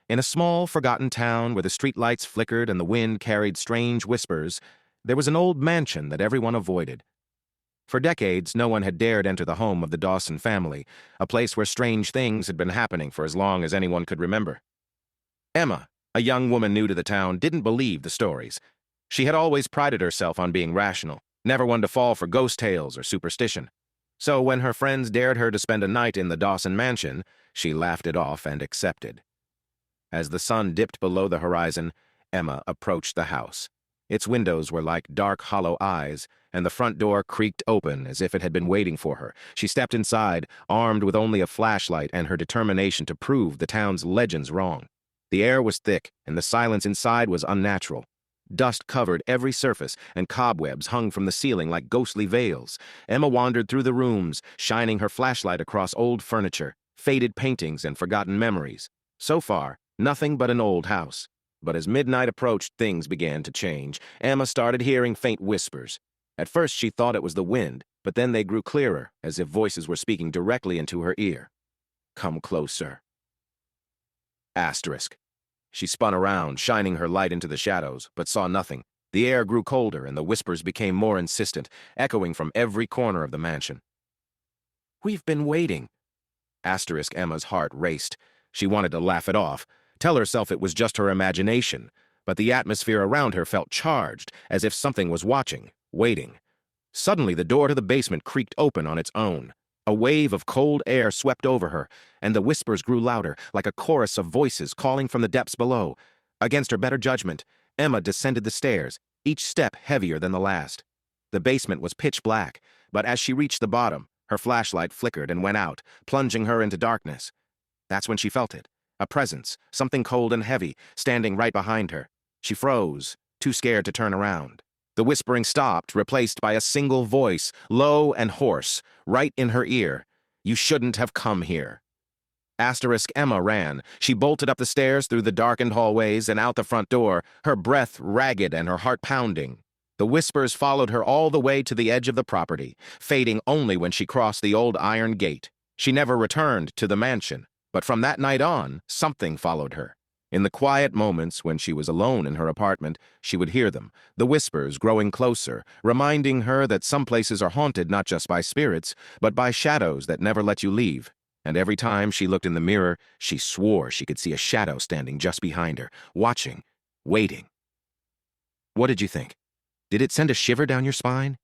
In a small, forgotten town where the streetlights flickered and the wind carried strange whispers, there was an old mansion that everyone avoided. For decades, no one had dared enter the home of the Dawson family, a place where strange things had been happening for as long as anyone could remember. Emma, a young woman new to the town, didn't believe the stories. She had always prided herself on being rational, never one to fall for ghost tales or superstition. So when her friends dared her to spend a night in the Dawson mansion, she laughed it off and accepted. As the sun dipped below the horizon, Emma approached the house. Its windows were like dark, hollow eyes, and the front door creaked open as if it had been waiting for her. She stepped inside, armed with only a flashlight and her determination to prove the town's legends wrong. The air was thick, and the silence inside was unnatural. Dust covered every surface, and cobwebs hung from the ceiling like ghostly veils. Emma wandered through the rooms, shining her flashlight across old furniture, faded paintings, and forgotten memories. So far, nothing but an old house. But as midnight approached, things began to change. Emma started hearing faint whispers. At first she thought it was the wind, but then they grew clearer, as if voices were speaking directly into her ear. "Come closer." Asterisk. She spun around, shining her light into the shadows, but saw nothing. The air grew colder, and the whispers became more insistent, echoing from every corner of the mansion. "We've been waiting." Asterisk. Emma's heart raced. She wanted to laugh it off, tell herself it was just her imagination, but the atmosphere around her felt charged, as if something was watching, waiting. Suddenly, the door to the basement creaked open on its own. A wave of cold air swept over her, and the whispers grew louder, like a chorus of voices calling from the depths below. Against her better judgment, Emma descended the stairs, each step heavier than the last. The basement was pitch black, but as she reached the bottom, her flashlight flickered and went out, plunging her into darkness. That's when she felt it. A presence, something cold and heavy, standing right behind her. She froze, too scared to turn around. The whispering stopped, replaced by a single voice, low and hoarse, right in her ear. "You shouldn't have come here." Asterisk. Emma ran. She bolted up the stairs through the darkened hallways and out the front door, her breath ragged and her heart pounding. The whispers followed her all the way to the edge of the property, fading only when she crossed the old iron gate. She never returned to the mansion, but from that night on, something followed her. In the quiet moments when she was alone in her apartment, she would hear them, the whispers growing closer, reminding her that some places are haunted not just by spirits, but by shadows that never let you leave. And every time she looked in the mirror, she swore she could see a shadow standing just behind her, watching, waiting. What did you think? Did it send a shiver down your spine?